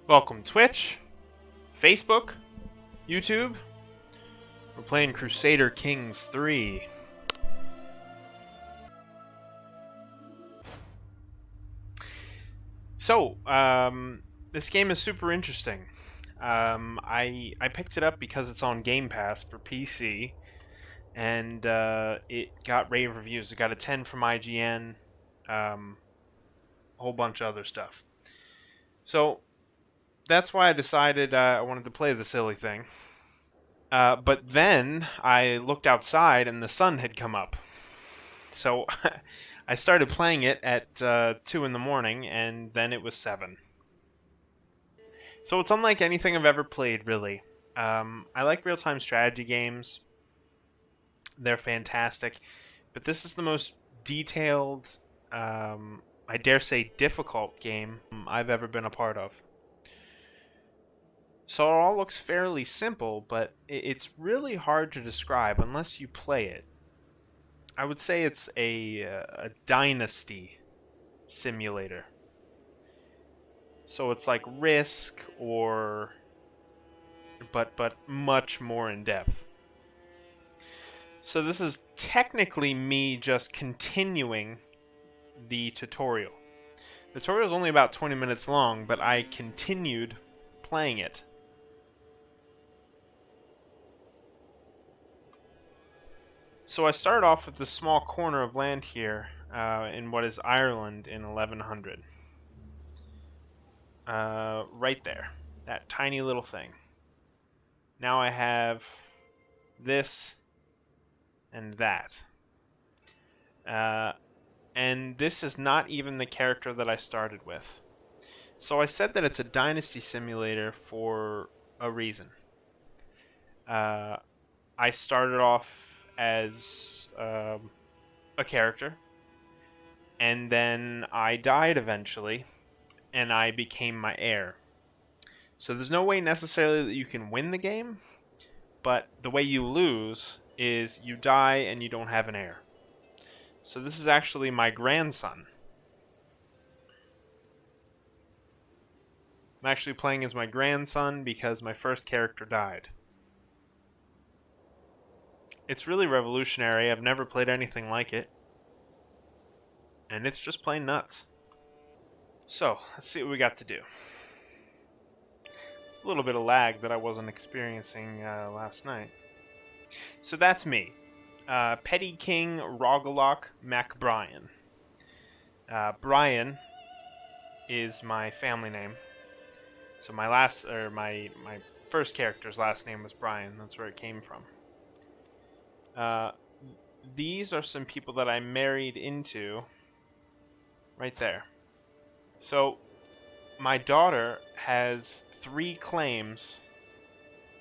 Welcome Twitch, Facebook, YouTube. We're playing Crusader Kings 3. So, this game is super interesting. I picked it up because it's on Game Pass for PC, and it got rave reviews. It got a 10 from IGN, a whole bunch of other stuff. So, that's why I decided I wanted to play the silly thing. But then I looked outside and the sun had come up. So I started playing it at 2 in the morning, and then it was 7. So it's unlike anything I've ever played, really. I like real-time strategy games. They're fantastic. But this is the most detailed, I dare say difficult game I've ever been a part of. So it all looks fairly simple, but it's really hard to describe unless you play it. I would say it's a Dynasty simulator. So it's like Risk, but much more in depth. So this is technically me just continuing the tutorial. The tutorial is only about 20 minutes long, but I continued playing it. So I started off with this small corner of land here in what is Ireland in 1100. Right there. That tiny little thing. Now I have this and that. And this is not even the character that I started with. So I said that it's a Dynasty simulator for a reason. I started off as a character, and then I died eventually, and I became my heir. So there's no way necessarily that you can win the game, but the way you lose is you die and you don't have an heir. So this is actually my grandson. I'm actually playing as my grandson because my first character died. It's really revolutionary. I've never played anything like it. And it's just plain nuts. So, let's see what we got to do. It's a little bit of lag that I wasn't experiencing last night. So that's me. Petty King Rogalok MacBrien. Brian is my family name. So my first character's last name was Brian. That's where it came from. These are some people that I married into right there. So, my daughter has 3 claims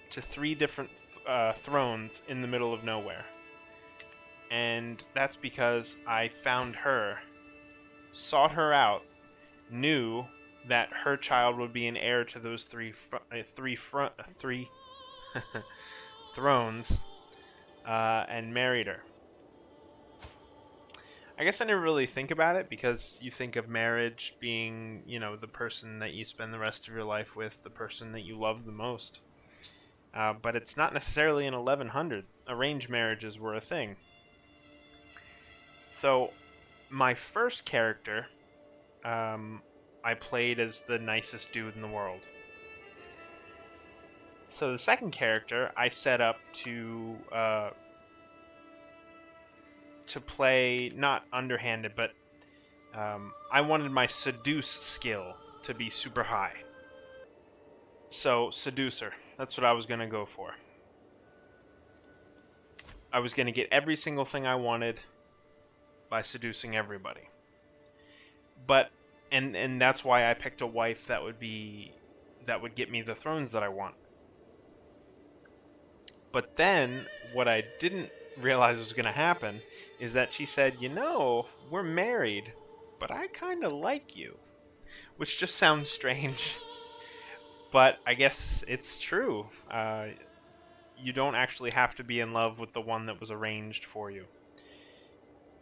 to 3 different thrones in the middle of nowhere. And that's because I found her, sought her out, knew that her child would be an heir to those 3 thrones, and married her. I guess I never really think about it because you think of marriage being, the person that you spend the rest of your life with, the person that you love the most. But it's not necessarily in 1100. Arranged marriages were a thing. So, my first character, I played as the nicest dude in the world. So the second character I set up to play not underhanded, but I wanted my seduce skill to be super high. So seducer, that's what I was gonna go for. I was gonna get every single thing I wanted by seducing everybody. But and that's why I picked a wife that would get me the thrones that I want. But then, what I didn't realize was going to happen is that she said, we're married, but I kind of like you. Which just sounds strange. But I guess it's true. You don't actually have to be in love with the one that was arranged for you.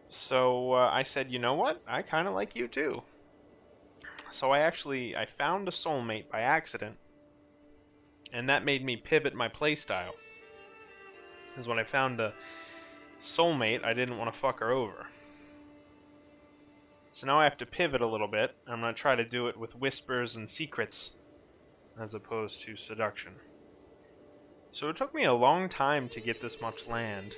So I said, you know what? I kind of like you too. So I found a soulmate by accident, and that made me pivot my playstyle. Because when I found a soulmate, I didn't want to fuck her over. So now I have to pivot a little bit. I'm going to try to do it with whispers and secrets, as opposed to seduction. So it took me a long time to get this much land.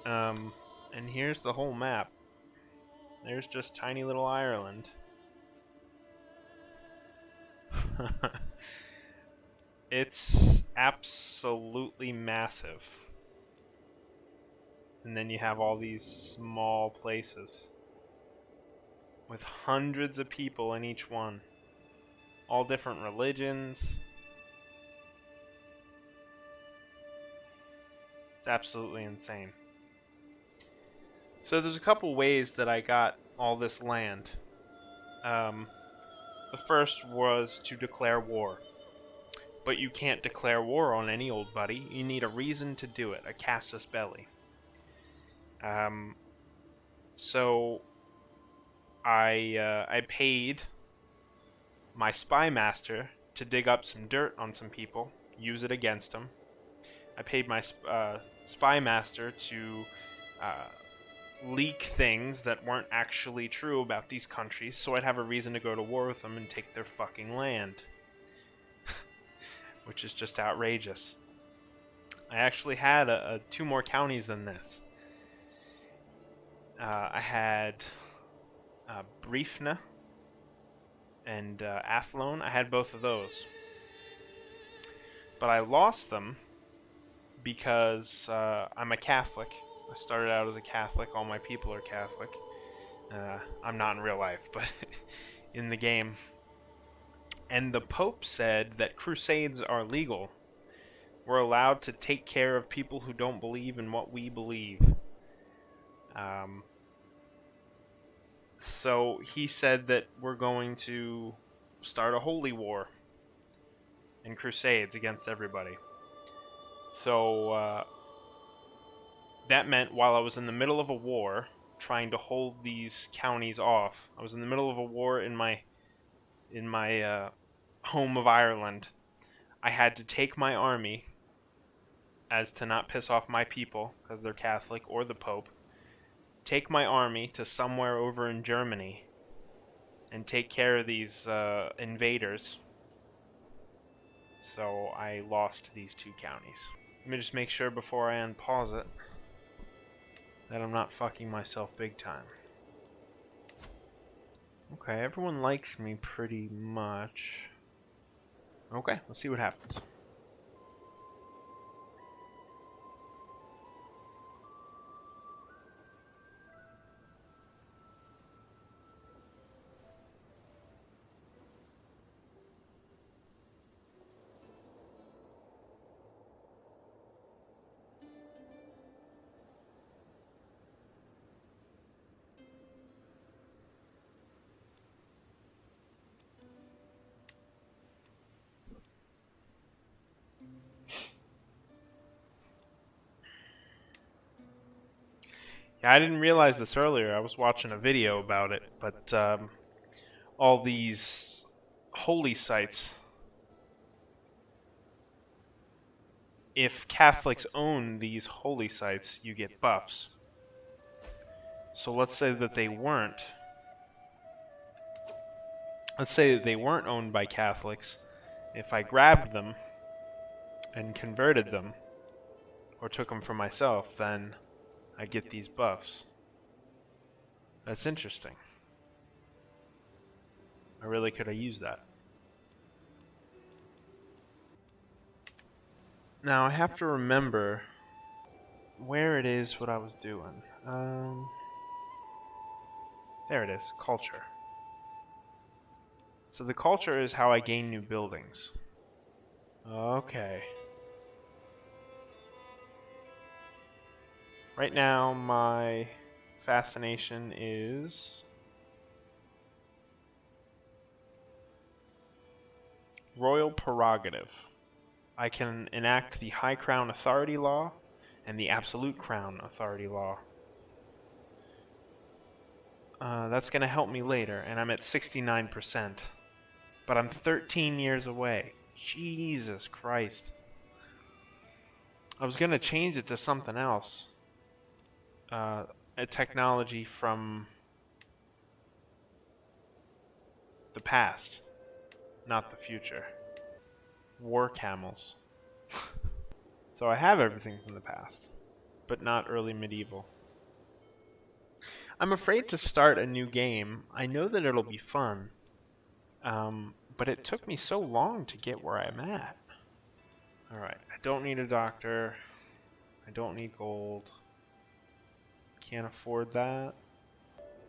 And here's the whole map. There's just tiny little Ireland. It's absolutely massive. And then you have all these small places with hundreds of people in each one. All different religions. It's absolutely insane. So there's a couple ways that I got all this land. The first was to declare war. But you can't declare war on any old buddy. You need a reason to do it, a casus belli. So I paid my spy master to dig up some dirt on some people, use it against them. I paid my spy master to leak things that weren't actually true about these countries, so I'd have a reason to go to war with them and take their fucking land. Which is just outrageous. I actually had two more counties than this. I had Briefna and Athlone. I had both of those. But I lost them because I'm a Catholic. I started out as a Catholic. All my people are Catholic. I'm not in real life, but in the game. And the Pope said that crusades are legal. We're allowed to take care of people who don't believe in what we believe. So he said that we're going to start a holy war and crusades against everybody. So that meant while I was in the middle of a war, trying to hold these counties off, I was in the middle of a war in my home of Ireland. I had to take my army, as to not piss off my people, because they're Catholic, or the Pope, take my army to somewhere over in Germany, and take care of these invaders. So I lost these two counties. Let me just make sure before I unpause it that I'm not fucking myself big time. Okay, everyone likes me pretty much. Okay, let's see what happens. Yeah, I didn't realize this earlier. I was watching a video about it, but all these holy sites, if Catholics own these holy sites, you get buffs. So let's say that they weren't. Let's say that they weren't owned by Catholics. If I grabbed them and converted them, or took them for myself, then I get these buffs. That's interesting. I really could have used that. Now I have to remember where it is what I was doing. There it is, culture. So the culture is how I gain new buildings. Okay. Right now, my fascination is royal prerogative. I can enact the High Crown Authority Law and the Absolute Crown Authority Law. That's going to help me later, and I'm at 69%. But I'm 13 years away. Jesus Christ. I was going to change it to something else. A technology from the past, not the future. War camels. So I have everything from the past, but not early medieval. I'm afraid to start a new game. I know that it'll be fun, but it took me so long to get where I'm at. Alright, I don't need a doctor. I don't need gold. Can't afford that.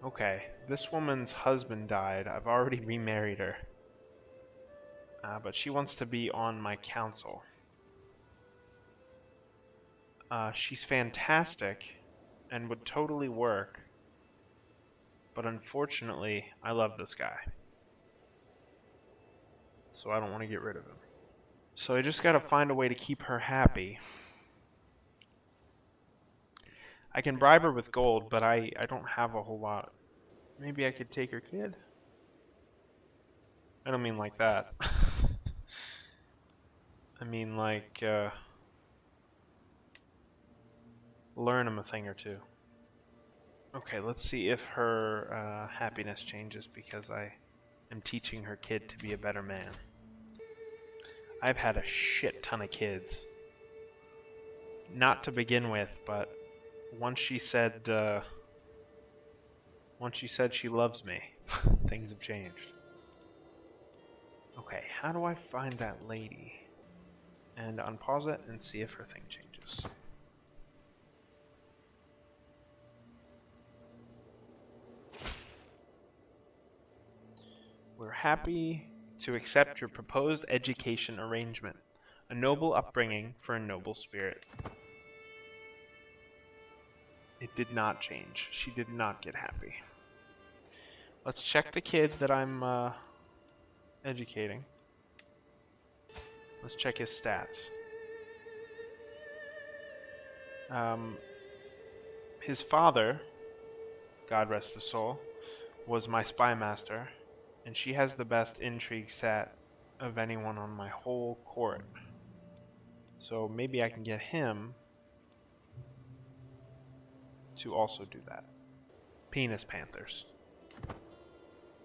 Okay, this woman's husband died. I've already remarried her. But she wants to be on my council. She's fantastic and would totally work. But unfortunately, I love this guy. So I don't want to get rid of him. So I just gotta find a way to keep her happy. I can bribe her with gold, but I don't have a whole lot. Maybe I could take her kid? I don't mean like that. I mean like, learn him a thing or two. Okay, let's see if her happiness changes because I am teaching her kid to be a better man. I've had a shit ton of kids. Not to begin with, but once she said she loves me, things have changed. Okay, how do I find that lady? And unpause it and see if her thing changes. We're happy to accept your proposed education arrangement. A noble upbringing for a noble spirit. It did not change. She did not get happy. Let's check the kids that I'm educating. Let's check his stats. His father, God rest his soul, was my spy master, and she has the best intrigue stat of anyone on my whole court. So maybe I can get him to also do that. Penis panthers.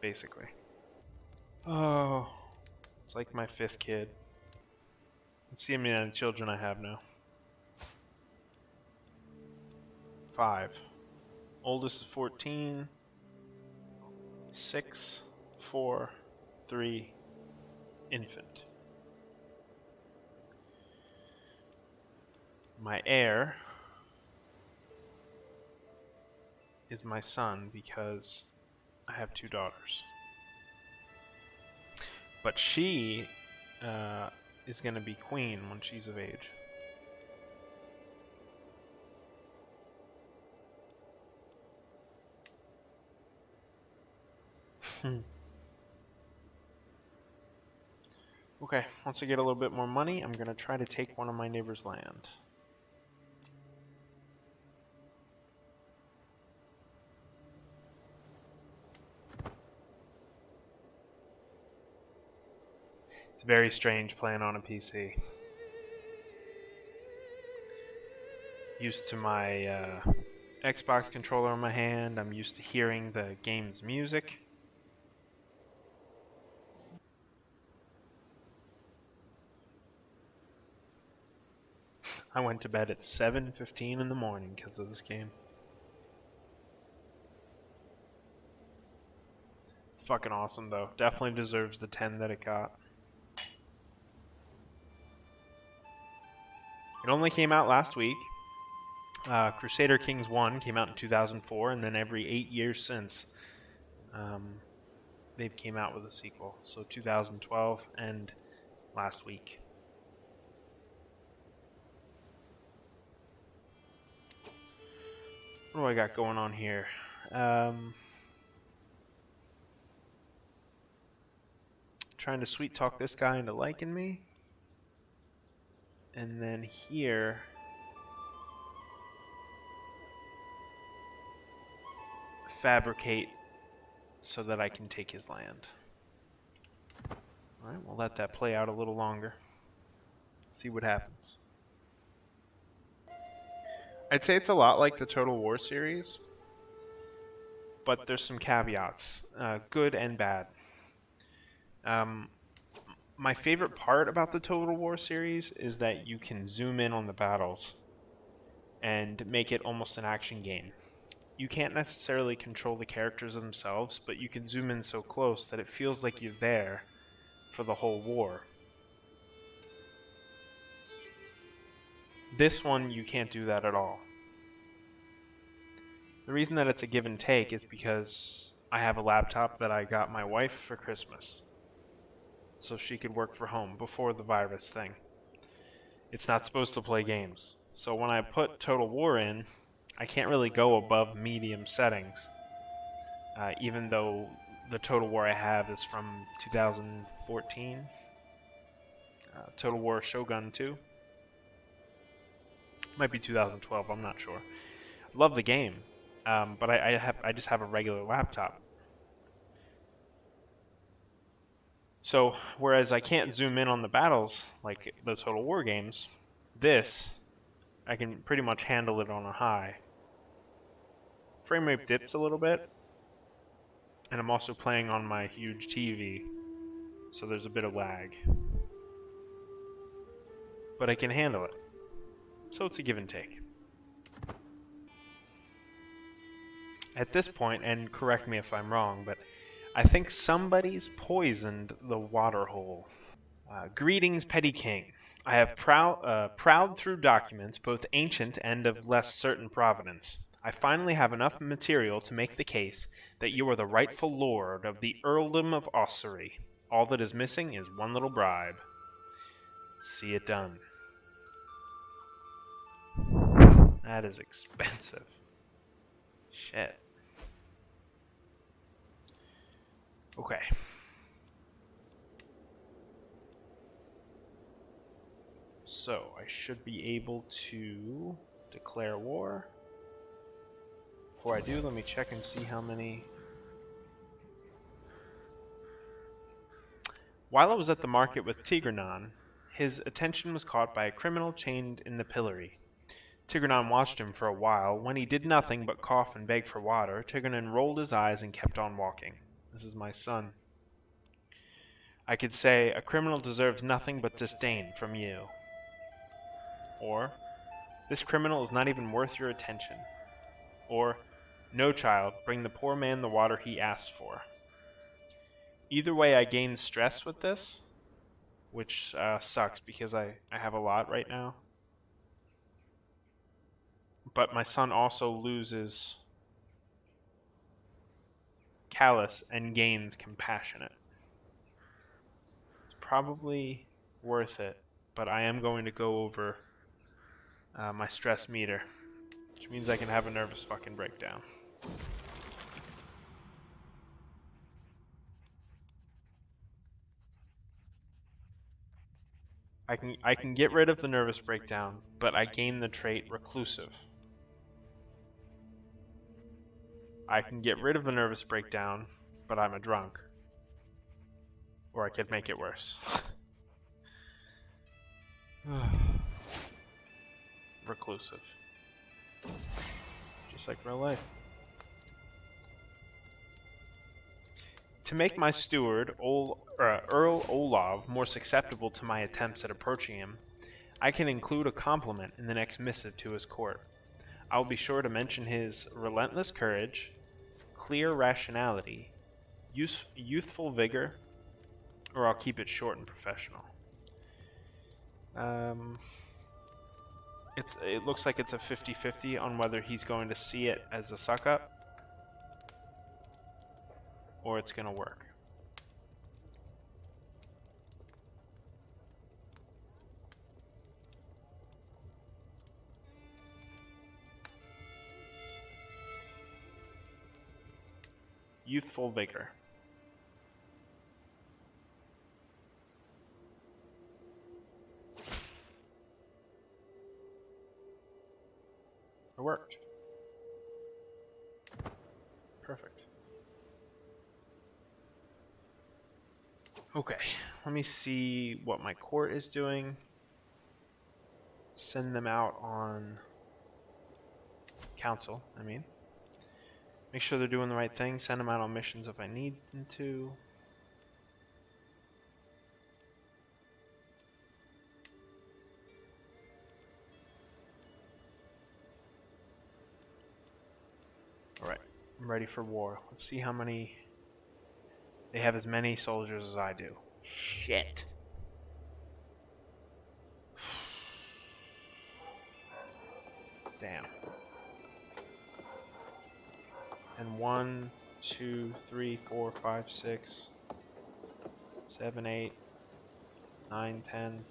Basically. Oh, it's like my 5th kid. Let's see how many children I have now. 5. Oldest is 14. 6, 4, 3, infant. My heir is my son because I have 2 daughters. But she is going to be queen when she's of age. Okay, once I get a little bit more money, I'm going to try to take one of my neighbor's land. It's very strange playing on a PC. Used to my Xbox controller in my hand, I'm used to hearing the game's music. I went to bed at 7:15 in the morning because of this game. It's fucking awesome though. Definitely deserves the 10 that it got. It only came out last week. Crusader Kings 1 came out in 2004, and then every 8 years since, they've came out with a sequel. So 2012 and last week. What do I got going on here? Trying to sweet talk this guy into liking me. And then here, fabricate so that I can take his land. Alright, we'll let that play out a little longer. See what happens. I'd say it's a lot like the Total War series, but there's some caveats, good and bad. My favorite part about the Total War series is that you can zoom in on the battles and make it almost an action game. You can't necessarily control the characters themselves, but you can zoom in so close that it feels like you're there for the whole war. This one, you can't do that at all. The reason that it's a give and take is because I have a laptop that I got my wife for Christmas, so she could work from home before the virus thing. It's not supposed to play games. So when I put Total War in, I can't really go above medium settings, even though the Total War I have is from 2014. Total War Shogun 2. Might be 2012, I'm not sure. Love the game, but I just have a regular laptop. So, whereas I can't zoom in on the battles like the Total War games, this, I can pretty much handle it on a high. Frame rate dips a little bit, and I'm also playing on my huge TV, so there's a bit of lag. But I can handle it. So it's a give and take. At this point, and correct me if I'm wrong, but I think somebody's poisoned the water hole. Greetings, Petty King. I have prowled through documents, both ancient and of less certain provenance. I finally have enough material to make the case that you are the rightful lord of the Earldom of Ossory. All that is missing is one little bribe. See it done. That is expensive. Shit. Okay. So, I should be able to declare war. Before I do, let me check and see how many... While I was at the market with Tigrenon, his attention was caught by a criminal chained in the pillory. Tigrenon watched him for a while. When he did nothing but cough and beg for water, Tigrenon rolled his eyes and kept on walking. This is my son. I could say, a criminal deserves nothing but disdain from you. Or, this criminal is not even worth your attention. Or, no child, bring the poor man the water he asked for. Either way, I gain stress with this, which sucks because I have a lot right now. But my son also loses callous and gains compassionate. It's probably worth it, but I am going to go over my stress meter, which means I can have a nervous fucking breakdown. I can get rid of the nervous breakdown, but I gain the trait reclusive. I can get rid of the nervous breakdown, but I'm a drunk. Or I could make it worse. Reclusive. Just like real life. To make my steward, Earl Olav, more susceptible to my attempts at approaching him, I can include a compliment in the next missive to his court. I will be sure to mention his relentless courage, clear rationality, youthful vigor, or I'll keep it short and professional. It looks like it's a 50-50 on whether he's going to see it as a suck-up or it's going to work. Youthful vigor. It worked. Perfect. Okay, let me see what my court is doing. Send them out on council, I mean. Make sure they're doing the right thing. Send them out on missions if I need them to. Alright, I'm ready for war. Let's see how many... They have as many soldiers as I do. Shit. Damn. And 1, 2, 3, 4, 5, 6, 7, 8, 9, 10,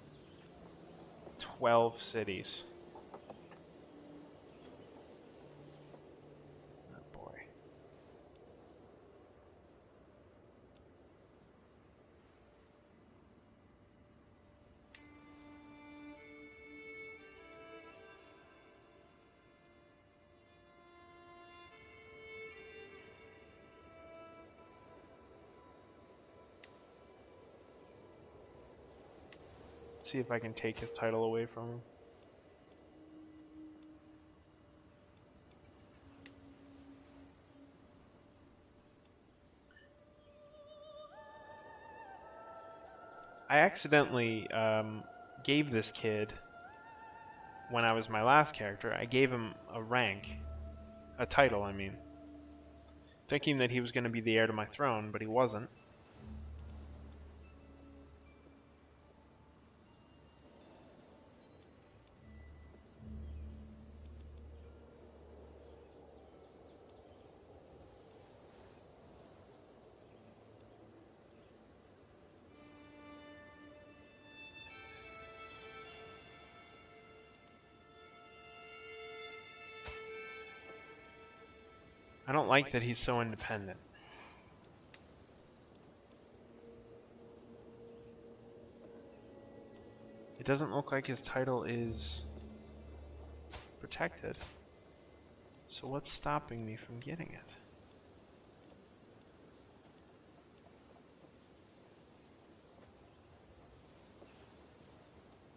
12 cities. Oh boy. See if I can take his title away from him. I accidentally gave this kid, when I was my last character, I gave him a rank, a title I mean, thinking that he was going to be the heir to my throne, but he wasn't. I don't like that he's so independent. It doesn't look like his title is protected. So what's stopping me from getting it?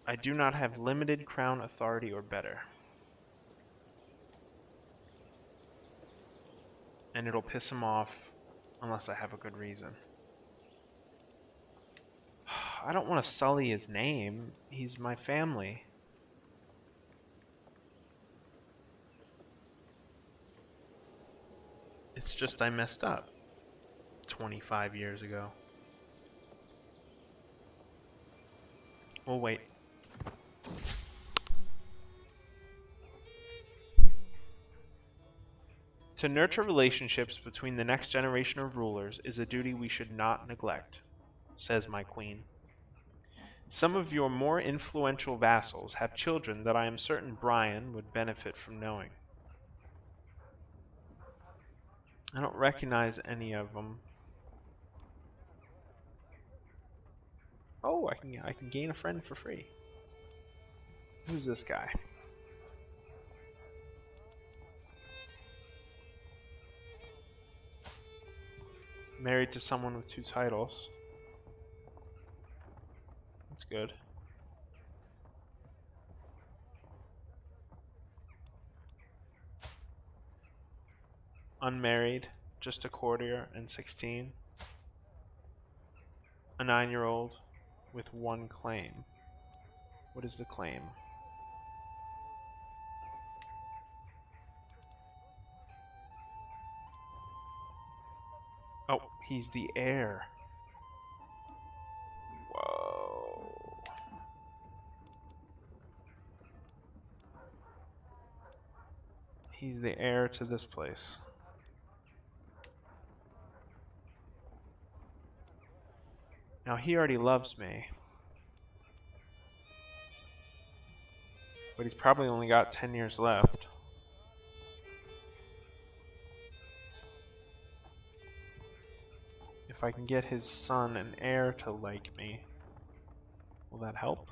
I do not have limited crown authority or better. And it'll piss him off unless I have a good reason. I don't want to sully his name. He's my family. It's just I messed up 25 years ago. We'll wait. To nurture relationships between the next generation of rulers is a duty we should not neglect, says my queen. Some of your more influential vassals have children that I am certain Brian would benefit from knowing. I don't recognize any of them. Oh, I can gain a friend for free. Who's this guy? Married to someone with 2 titles. That's good. Unmarried, just a courtier and 16. A 9-year-old with 1 claim. What is the claim? Oh, he's the heir. Whoa. He's the heir to this place. Now he already loves me. But he's probably only got 10 years left. If I can get his son and heir to like me, will that help?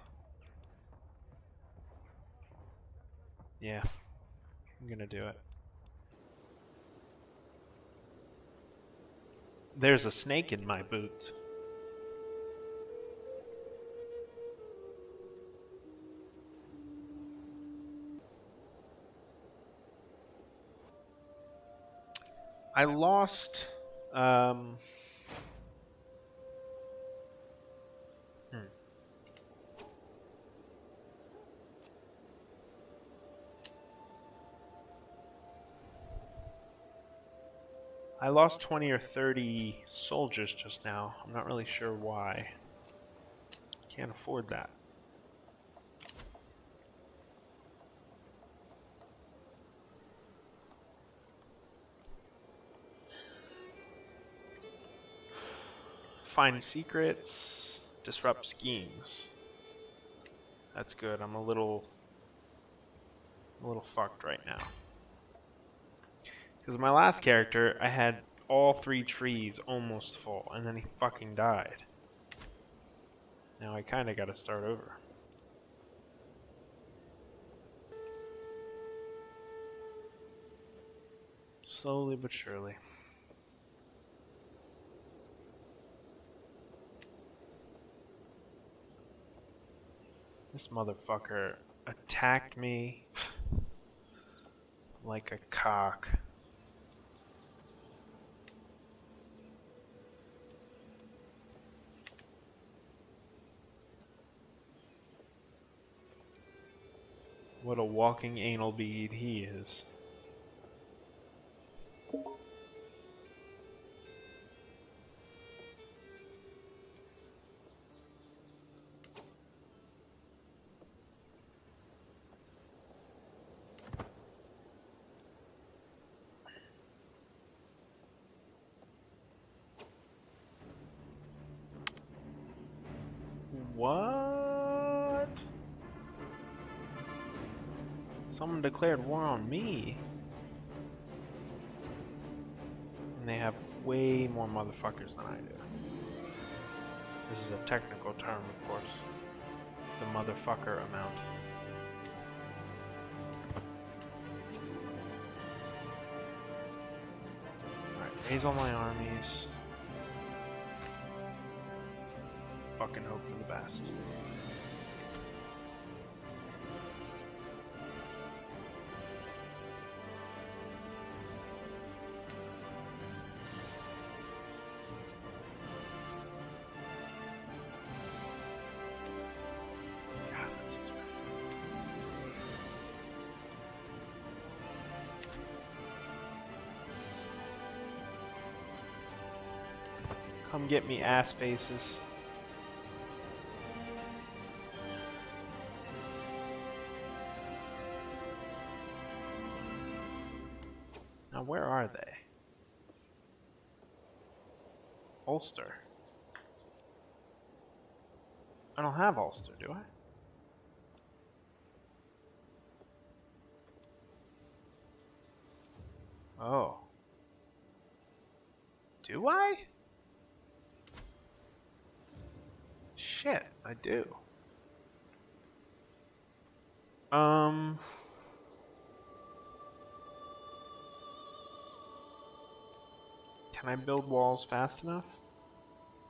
Yeah, I'm gonna do it. There's a snake in my boots. I lost. Um, hmm. I lost 20 or 30 soldiers just now. I'm not really sure why. Can't afford that. Find secrets, disrupt schemes. That's good. I'm a little fucked right now. Because my last character, I had all 3 trees almost full, and then he fucking died. Now I kinda gotta start over. Slowly but surely. This motherfucker attacked me like a cock. What a walking anal bead he is. What? Someone declared war on me. And they have way more motherfuckers than I do. This is a technical term, of course. The motherfucker amount. Alright, raise all my armies. Fucking hope for the best. God, that's expensive. Come get me, ass faces. Now, where are they? Ulster. I don't have Ulster, do I? Oh. Do I? Shit, I do. Can I build walls fast enough?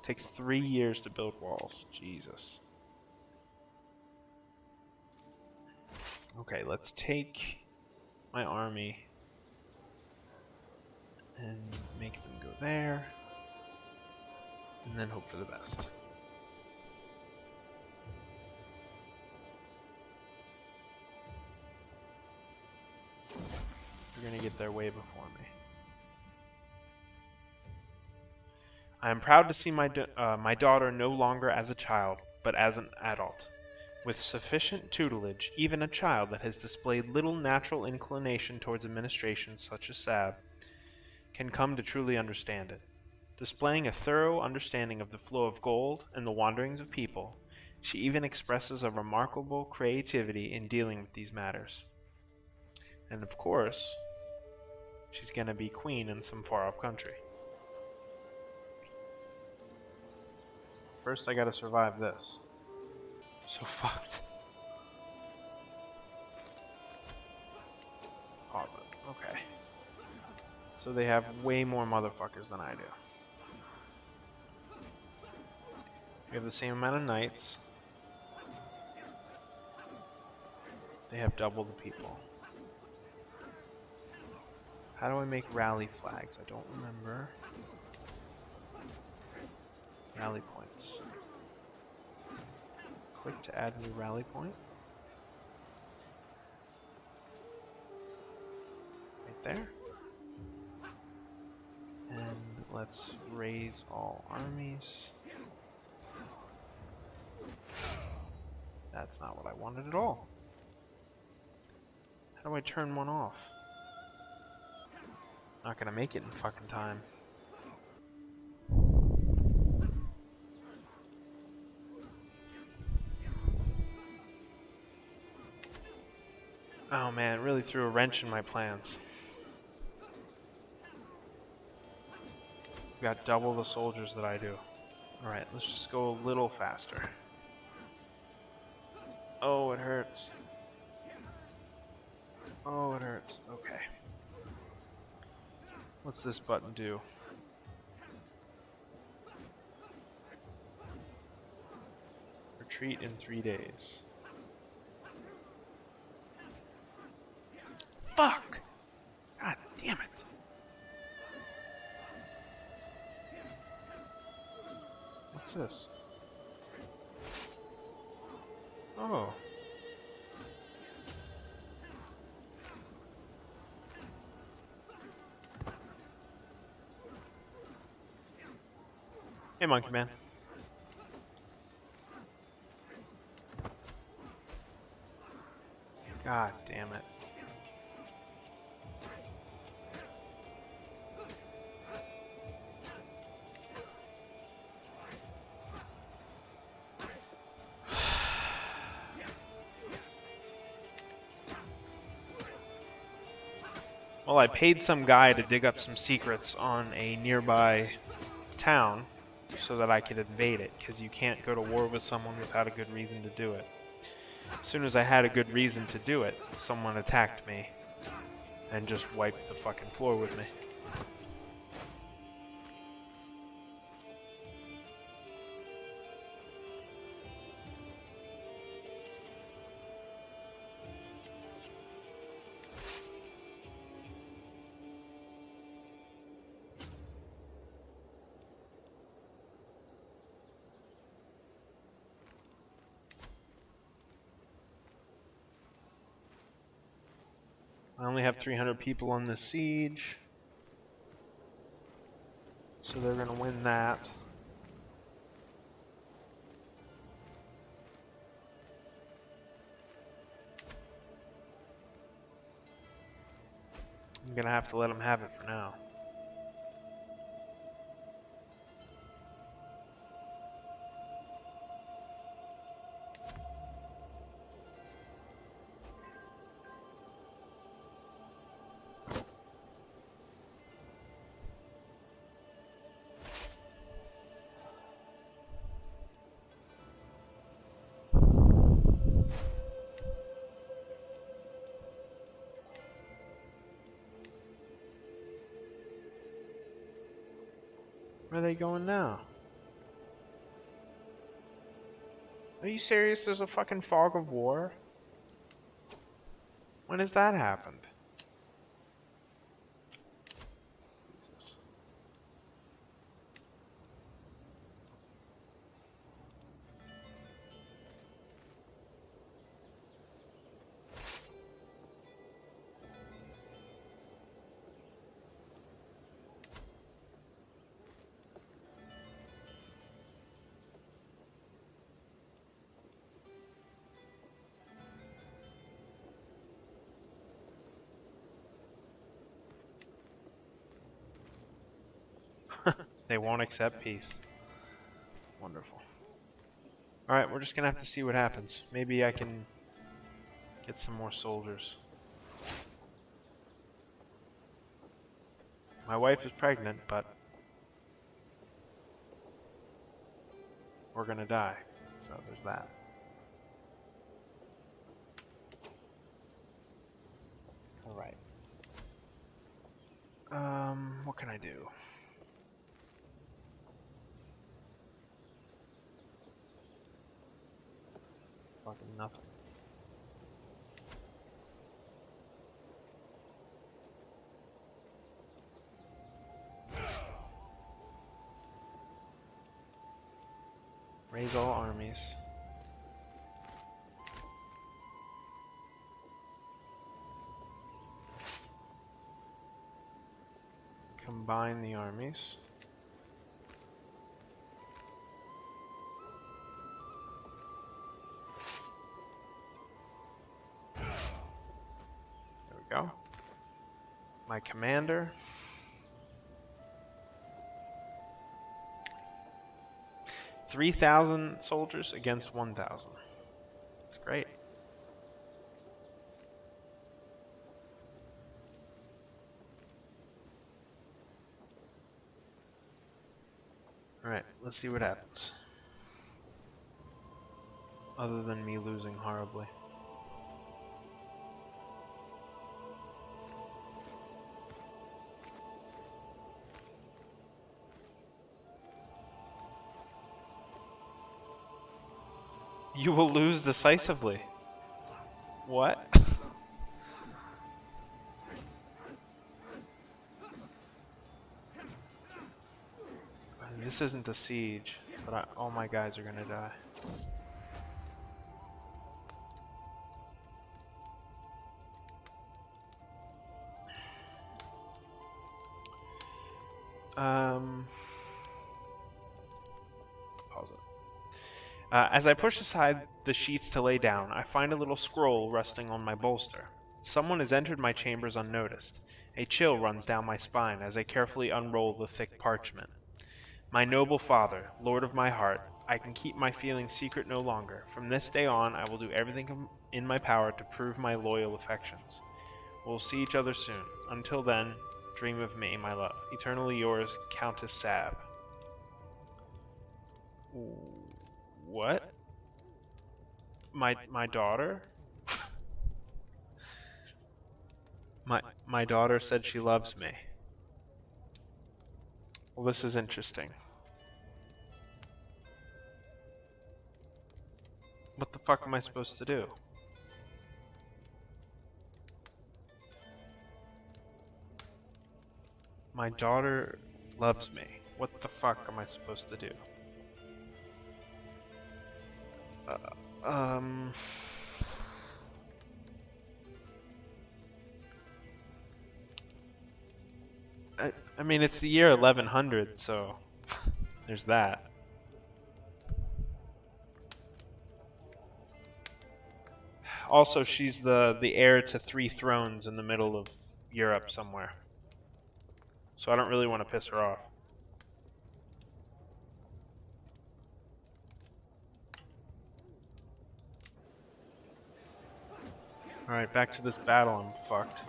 Takes 3 years to build walls. Jesus. Okay, let's take my army and make them go there, and then hope for the best. They're gonna get there way before me. I am proud to see my daughter no longer as a child, but as an adult. With sufficient tutelage, even a child that has displayed little natural inclination towards administration such as Sab can come to truly understand it. Displaying a thorough understanding of the flow of gold and the wanderings of people, she even expresses a remarkable creativity in dealing with these matters. And of course, she's gonna be queen in some far-off country. First, I gotta survive this. So fucked. Pause it. Okay. So they have way more motherfuckers than I do. We have the same amount of knights. They have double the people. How do I make rally flags? I don't remember. Rally points. Click to add new rally point. Right there. And let's raise all armies. That's not what I wanted at all. How do I turn one off? Not gonna make it in fucking time. Oh man, it really threw a wrench in my plans. Got double the soldiers that I do. Alright, let's just go a little faster. Oh, it hurts. Oh, it hurts. Okay. What's this button do? Retreat in 3 days. Fuck! God damn it. What's this? Oh. Hey, Monkey Man. God damn it. Well, I paid some guy to dig up some secrets on a nearby town so that I could invade it, because you can't go to war with someone without a good reason to do it. As soon as I had a good reason to do it, someone attacked me and just wiped the fucking floor with me. I only have 300 people on this siege, so they're gonna win that. I'm gonna have to let them have it for now. Where are they going now? Are you serious? There's a fucking fog of war? When has that happened? Jesus. They won't accept peace. Wonderful. Alright, we're just gonna have to see what happens. Maybe I can get some more soldiers. My wife is pregnant, but we're gonna die. So there's that. Alright. What can I do? fucking nothing. Raise all armies. Combine the armies. There we go. My commander. $3,000 soldiers against 1,000. It's great. Alright, let's see what happens. Other than me losing horribly. You will lose decisively. What? This isn't a siege, but all my guys are gonna die. Pause it. As I push aside the sheets to lay down, I find a little scroll resting on my bolster. Someone has entered my chambers unnoticed. A chill runs down my spine as I carefully unroll the thick parchment. My noble father, lord of my heart, I can keep my feelings secret no longer. From this day on, I will do everything in my power to prove my loyal affections. We'll see each other soon. Until then, dream of me, my love. Eternally yours, Countess Sab. What? My daughter? my daughter said she loves me. Well, this is interesting. What the fuck am I supposed to do? My daughter loves me. What the fuck am I supposed to do? I mean, it's the year 1100, so there's that. Also, she's the heir to 3 thrones in the middle of Europe somewhere. So I don't really want to piss her off. Alright, back to this battle. I'm fucked.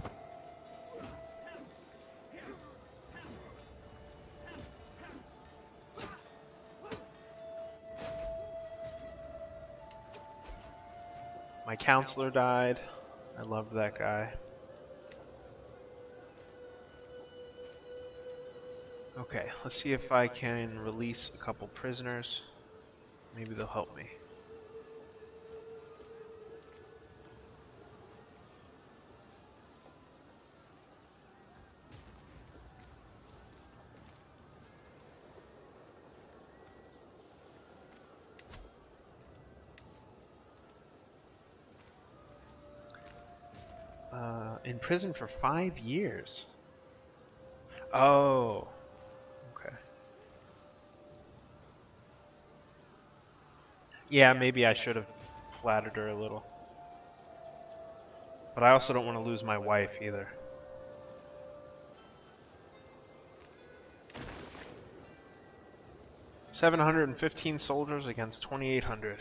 My counselor died. I loved that guy. Okay, let's see if I can release a couple prisoners. Maybe they'll help me. In prison for 5 years. Oh. Okay. Yeah, maybe I should have flattered her a little. But I also don't want to lose my wife either. $715 soldiers against 2,800.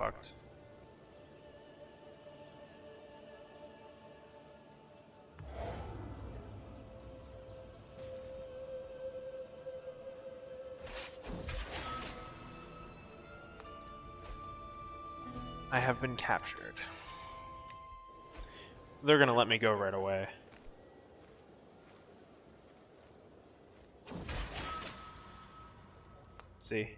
fucked. I have been captured. They're gonna let me go right away. See?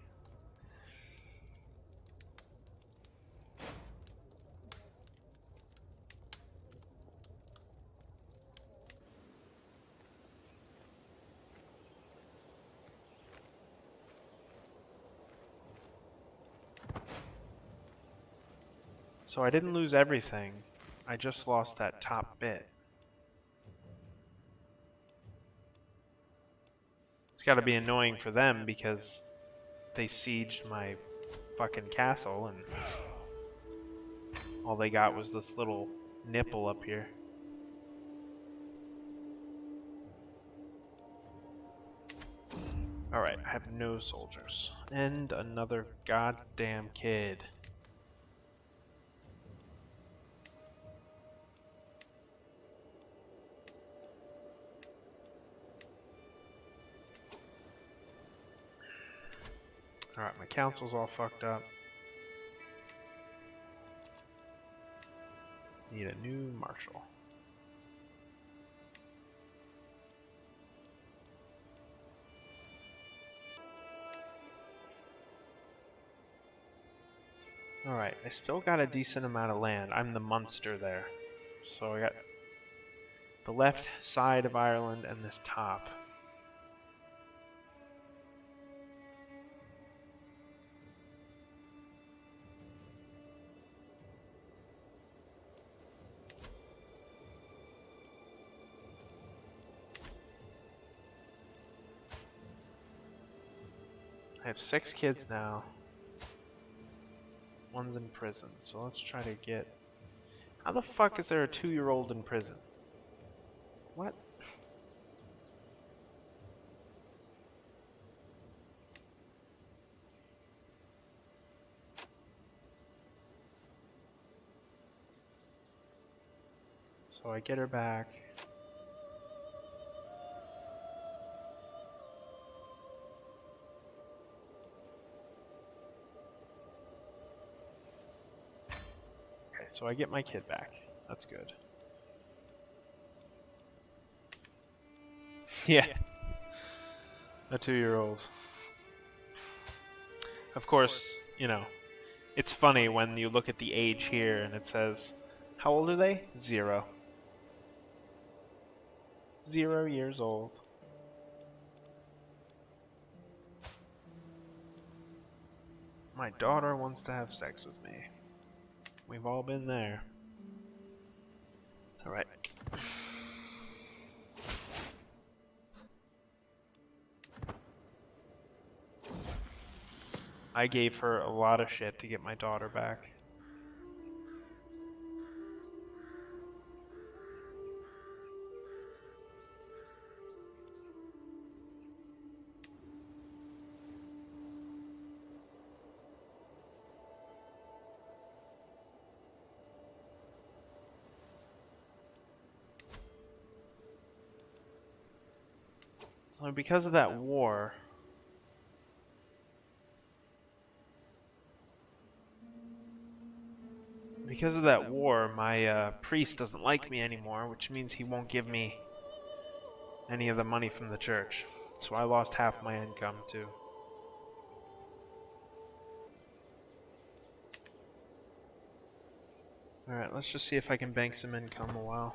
So I didn't lose everything. I just lost that top bit. It's gotta be annoying for them because they sieged my fucking castle and all they got was this little nipple up here. Alright, I have no soldiers. And another goddamn kid. Alright, my council's all fucked up. Need a new marshal. Alright, I still got a decent amount of land. I'm the Munster there. So I got the left side of Ireland and this top. I have 6 kids now. One's in prison, so let's try to get... How the fuck is there a 2-year-old in prison? What? So I get her back. So I get my kid back. That's good. Yeah. A 2-year-old. Of course, you know, it's funny when you look at the age here and it says, how old are they? 0. 0 years old. My daughter wants to have sex with me. We've all been there. Alright. I gave her a lot of shit to get my daughter back. So because of that war, my priest doesn't like me anymore, which means he won't give me any of the money from the church. So I lost half my income too. Alright, let's just see if I can bank some income a while.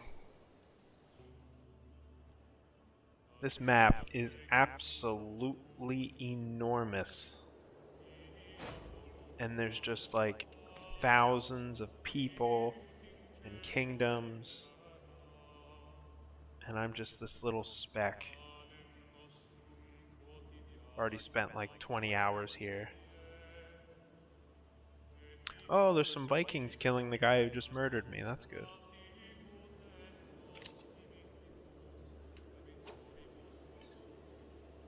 This map is absolutely enormous. And there's just like thousands of people and kingdoms. And I'm just this little speck. Already spent like 20 hours here. Oh, there's some Vikings killing the guy who just murdered me. That's good.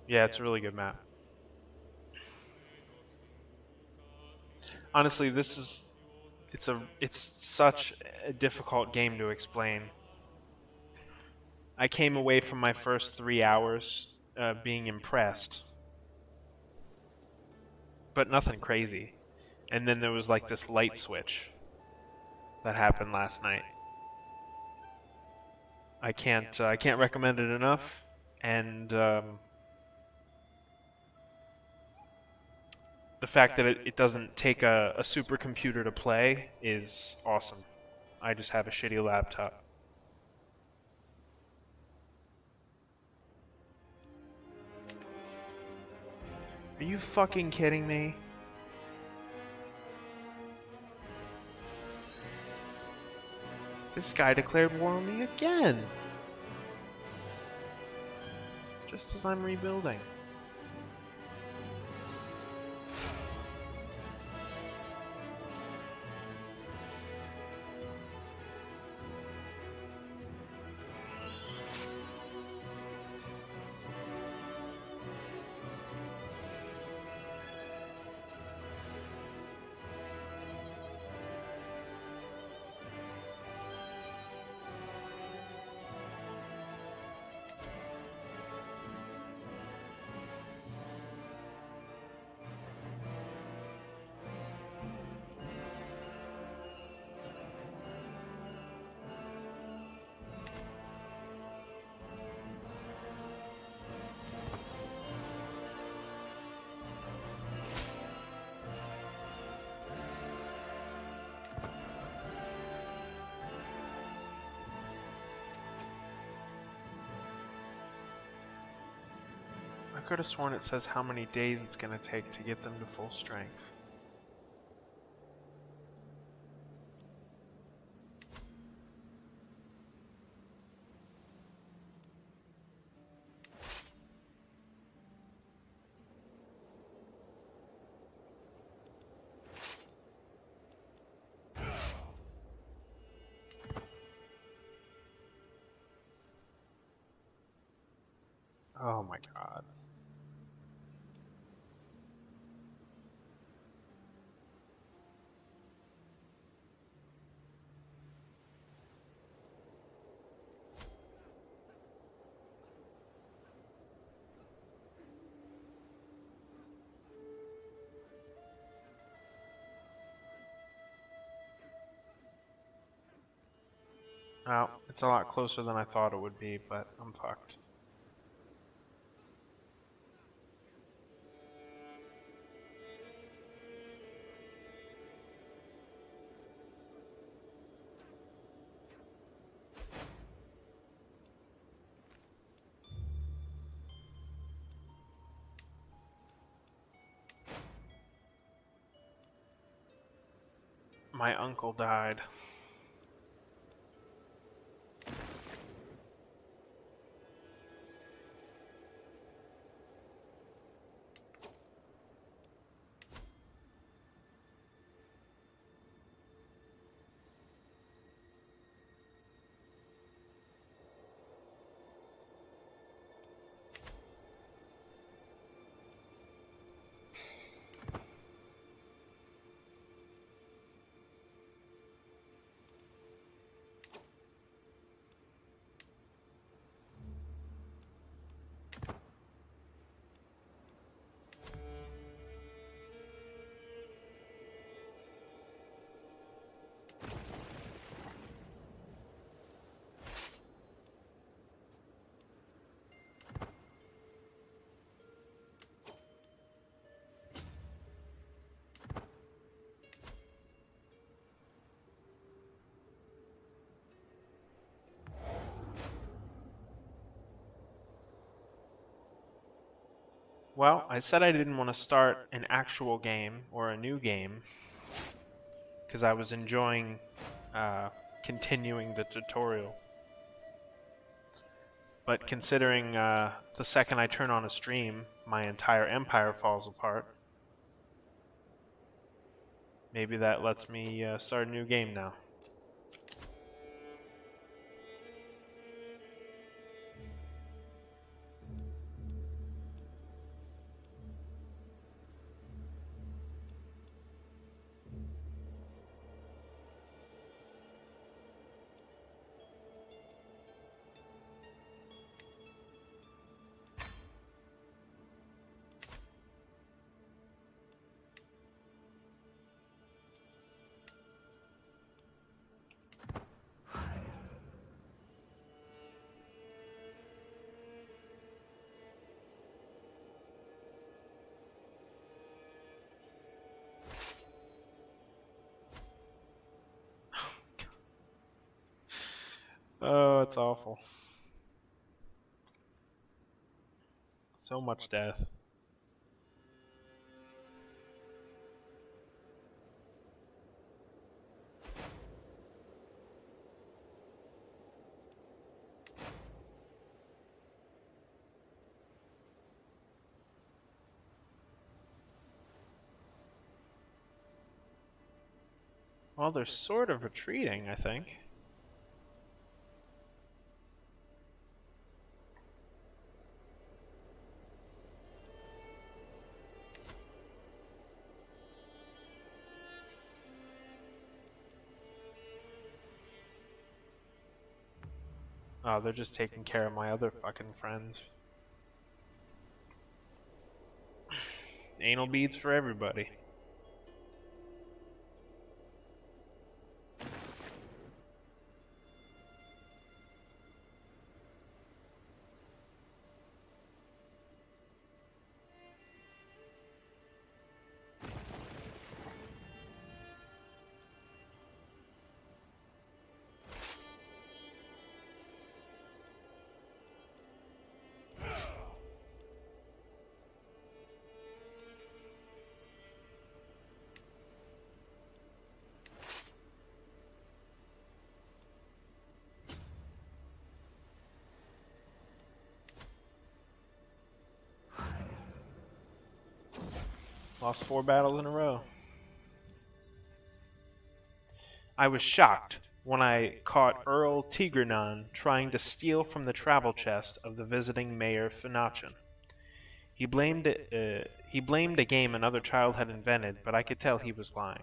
Yeah, it's a really good map. Honestly, this is It's such a difficult game to explain. I came away from my first 3 hours being impressed, but nothing crazy. And then there was like this light switch that happened last night. I can't recommend it enough, and the fact that it doesn't take a supercomputer to play is awesome. I just have a shitty laptop. Are you fucking kidding me? This guy declared war on me again! Just as I'm rebuilding. I could have sworn it says how many days it's going to take to get them to full strength. Oh my god. Well, it's a lot closer than I thought it would be, but I'm fucked. My uncle died. Well, I said I didn't want to start an actual game or a new game because I was enjoying continuing the tutorial. But considering the second I turn on a stream, my entire empire falls apart, maybe that lets me start a new game now. it's awful. So much death. Well, they're sort of retreating, I think. Oh, they're just taking care of my other fucking friends. Anal beads for everybody. Lost 4 battles in a row. I was shocked when I caught Earl Tigrenon trying to steal from the travel chest of the visiting Mayor Finachin. He blamed a game another child had invented, but I could tell he was lying.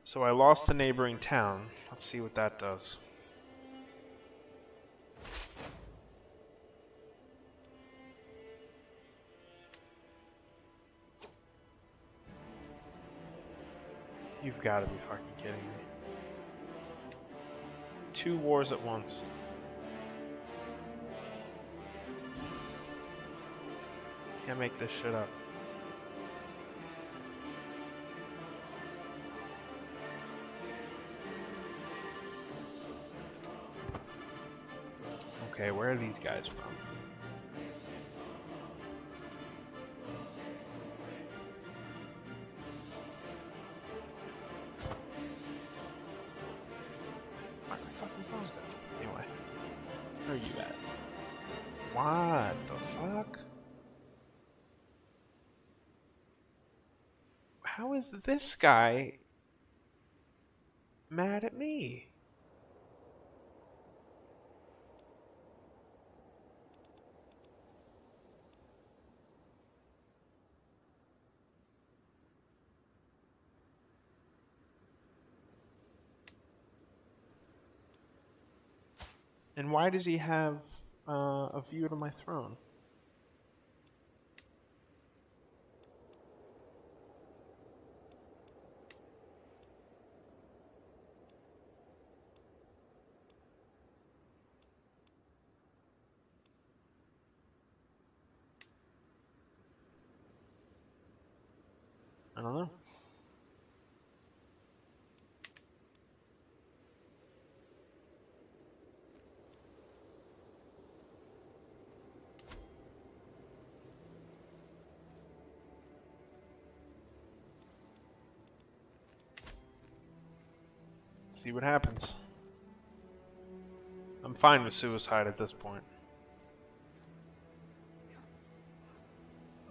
So I lost the neighboring town. Let's see what that does. You've got to be fucking kidding me. 2 wars at once. Can't make this shit up. Okay, where are these guys from? Anyway, where are you at? What the fuck? How is this guy mad at me? And why does he have a view to my throne? I don't know. See what happens. I'm fine with suicide at this point.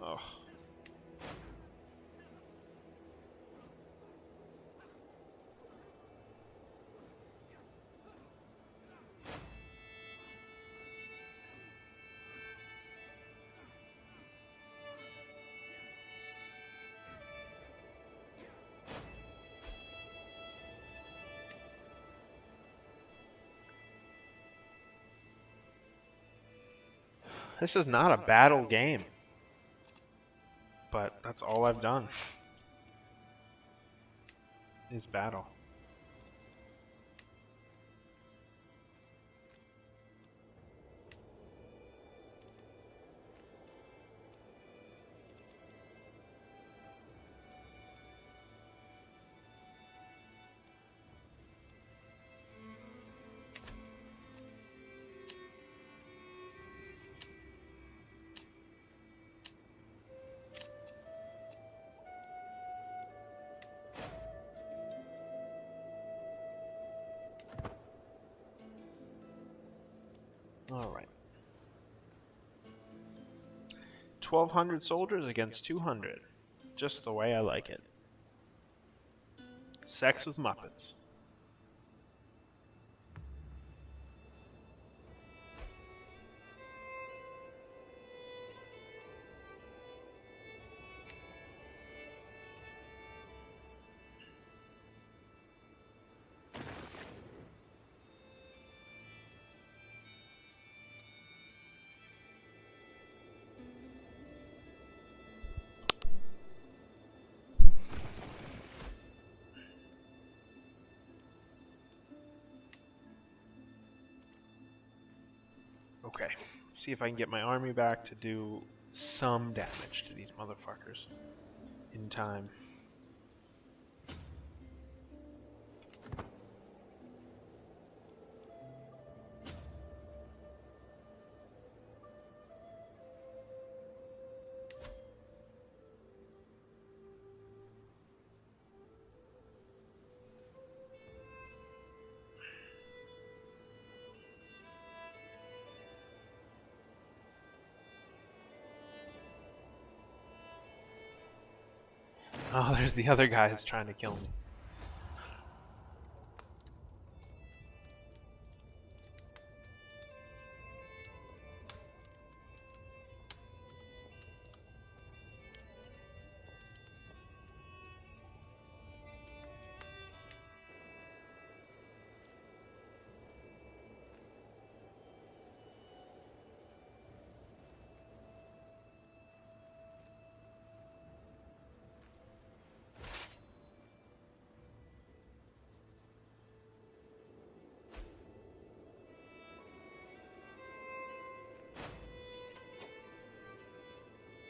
Ugh. This is not a battle game. But that's all I've done. Is battle. Alright. 1,200 soldiers against 200. Just the way I like it. Sex with Muppets. Okay, see if I can get my army back to do some damage to these motherfuckers in time. Oh, there's the other guy who's trying to kill me.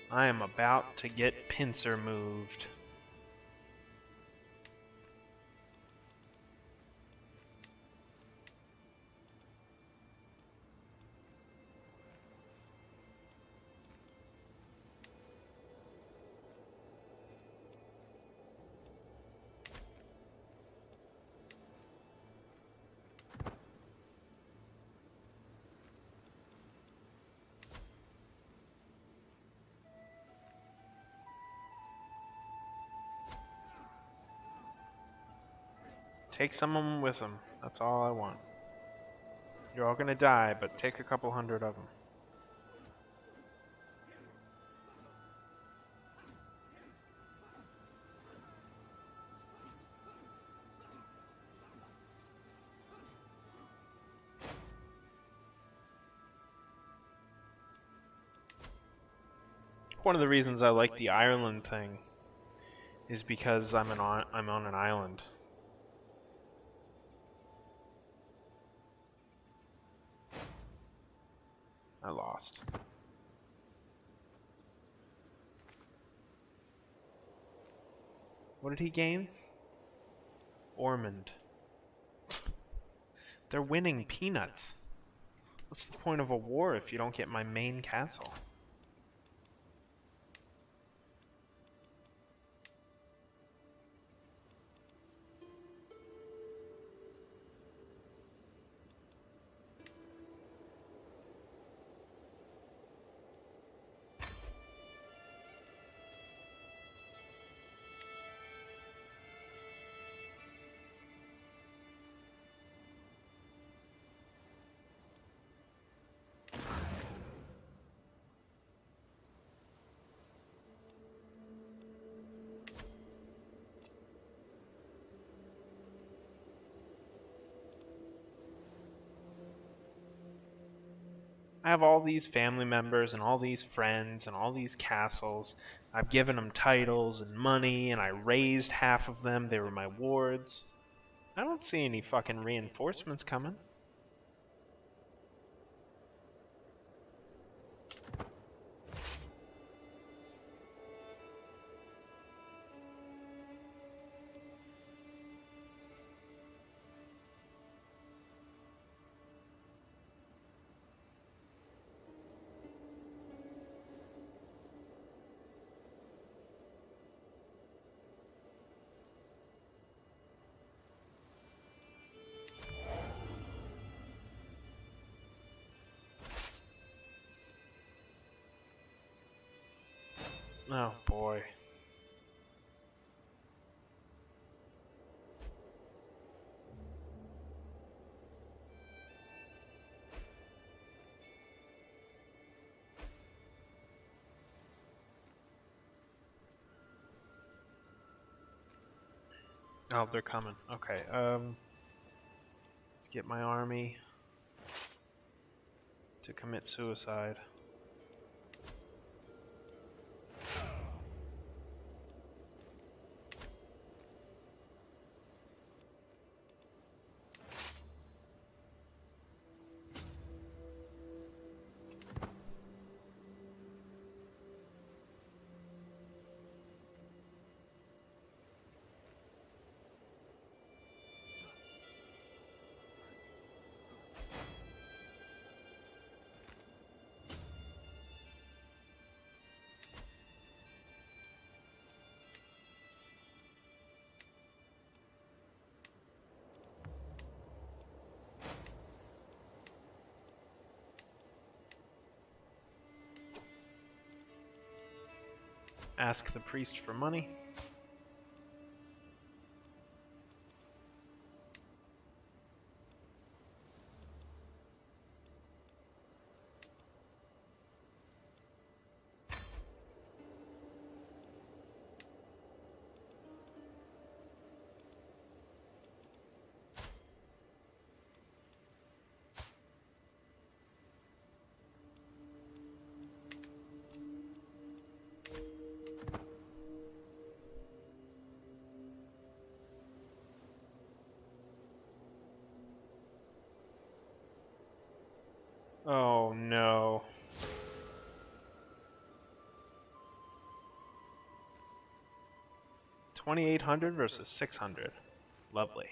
I am about to get pincer moved. Take some of them with them. That's all I want. You're all gonna die, but take a couple hundred of them. One of the reasons I like the Ireland thing is because I'm on an island. I lost. What did he gain? Ormond. They're winning peanuts. What's the point of a war if you don't get my main castle? I have all these family members and all these friends and all these castles. I've given them titles and money, and I raised half of them. They were my wards. I don't see any fucking reinforcements coming. Oh boy. Oh, they're coming. Okay, let's get my army to commit suicide. Ask the priest for money. Oh no. $2,800 versus 600. Lovely.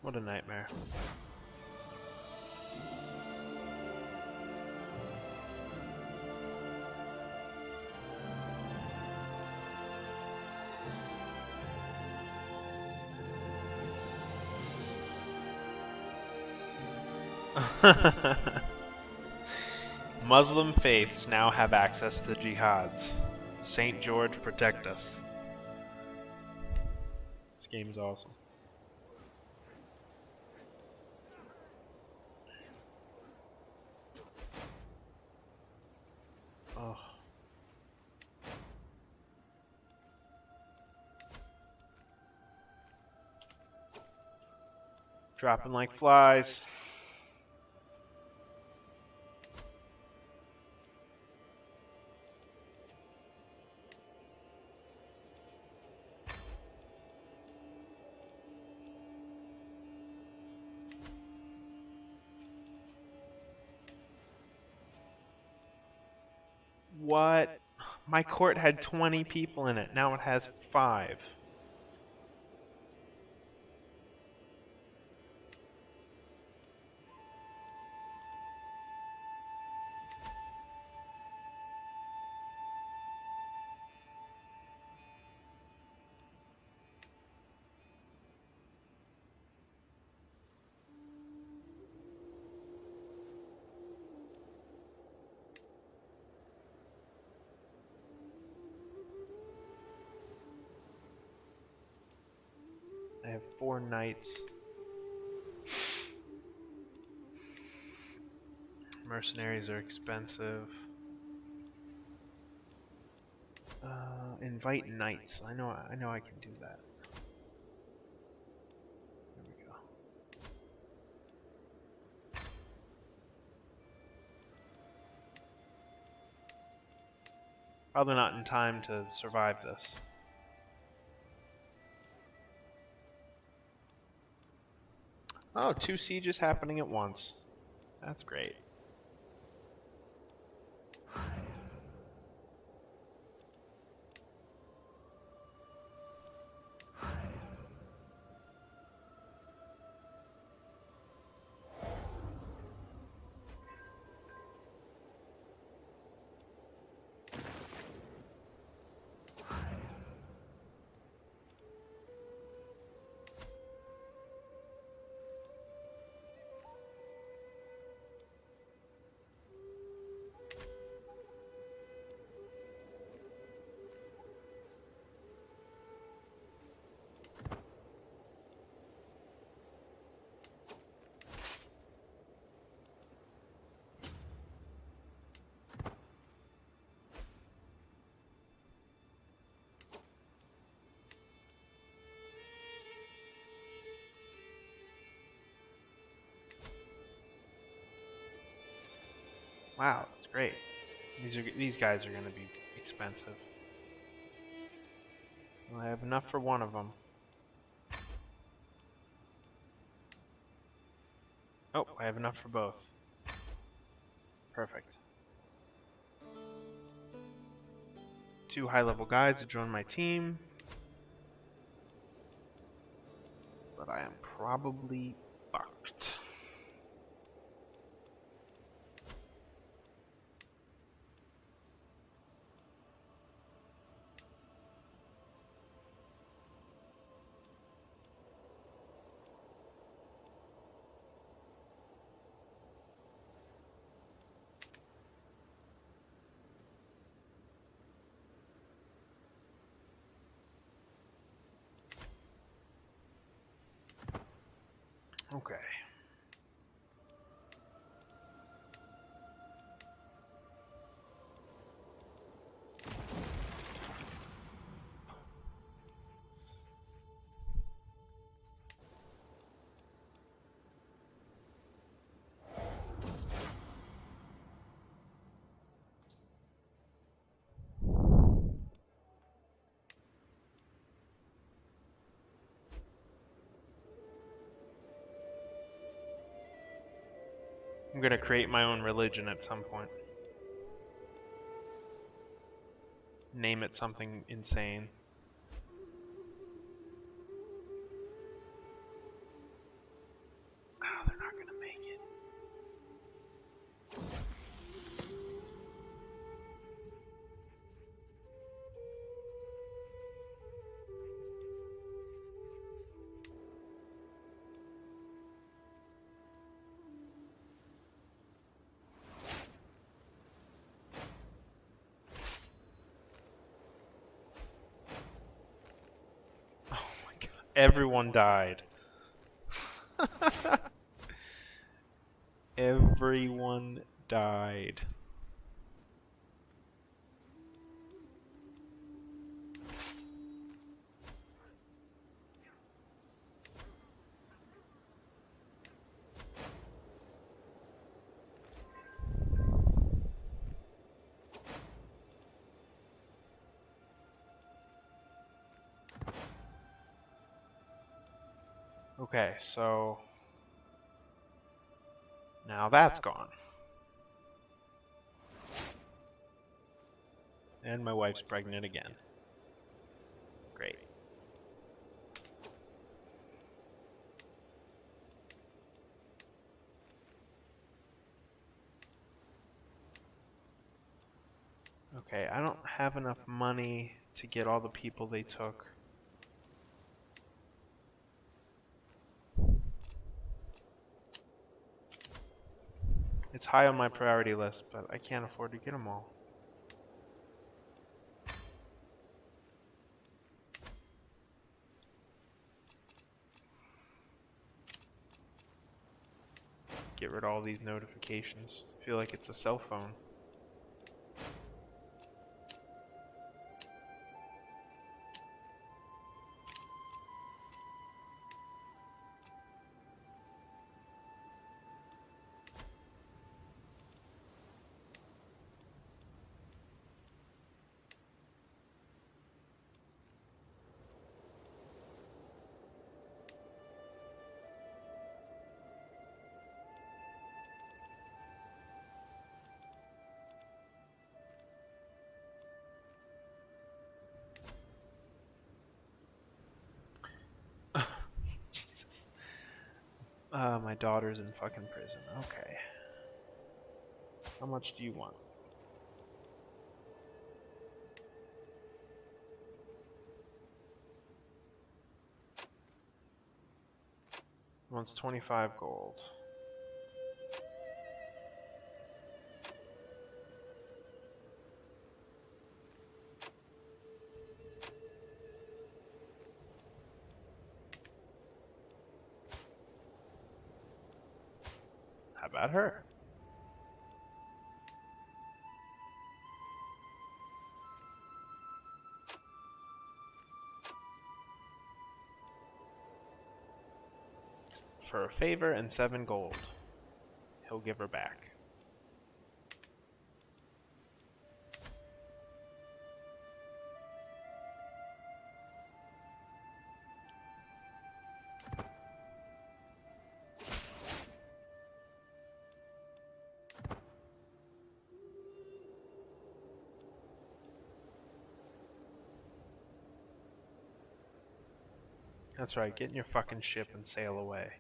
What a nightmare. Muslim faiths now have access to jihads. Saint George protect us. This game's awesome. Oh. Dropping like flies. What? My court had 20 people in it. Now it has 5. 4 knights. Mercenaries are expensive. Invite knights. I know I can do that. There we go. Probably not in time to survive this. Oh, 2 sieges happening at once. That's great. Wow, that's great. These guys are going to be expensive. Well, I have enough for one of them. Oh, I have enough for both. Perfect. 2 high-level guides to join my team. But I am probably fucked. Okay. I'm gonna create my own religion at some point. Name it something insane. Oh, they're not gonna make it. Everyone died. Everyone died. Okay, so now that's gone. And my wife's pregnant again. Great. Okay, I don't have enough money to get all the people they took. It's high on my priority list, but I can't afford to get them all. Get rid of all these notifications. I feel like it's a cell phone. My daughter's in fucking prison. Okay. How much do you want? Wants 25 gold. How about her? For a favor and 7 gold. He'll give her back. That's right, get in your fucking ship and sail away.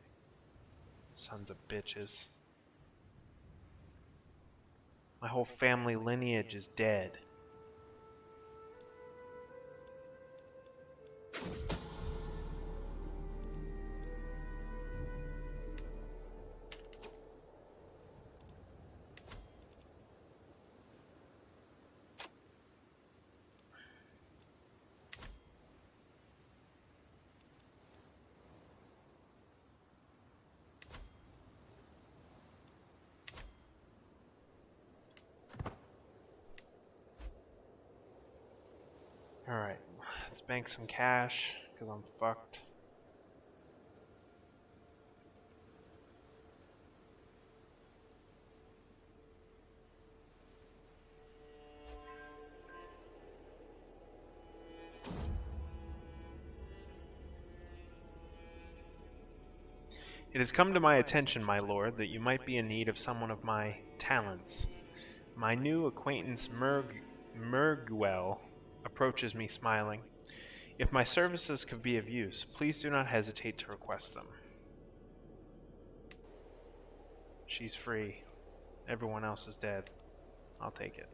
Sons of bitches. My whole family lineage is dead. Alright, let's bank some cash, because I'm fucked. It has come to my attention, my lord, that you might be in need of someone of my talents. My new acquaintance Murguel approaches me smiling. If my services could be of use, please do not hesitate to request them. She's free. Everyone else is dead. I'll take it.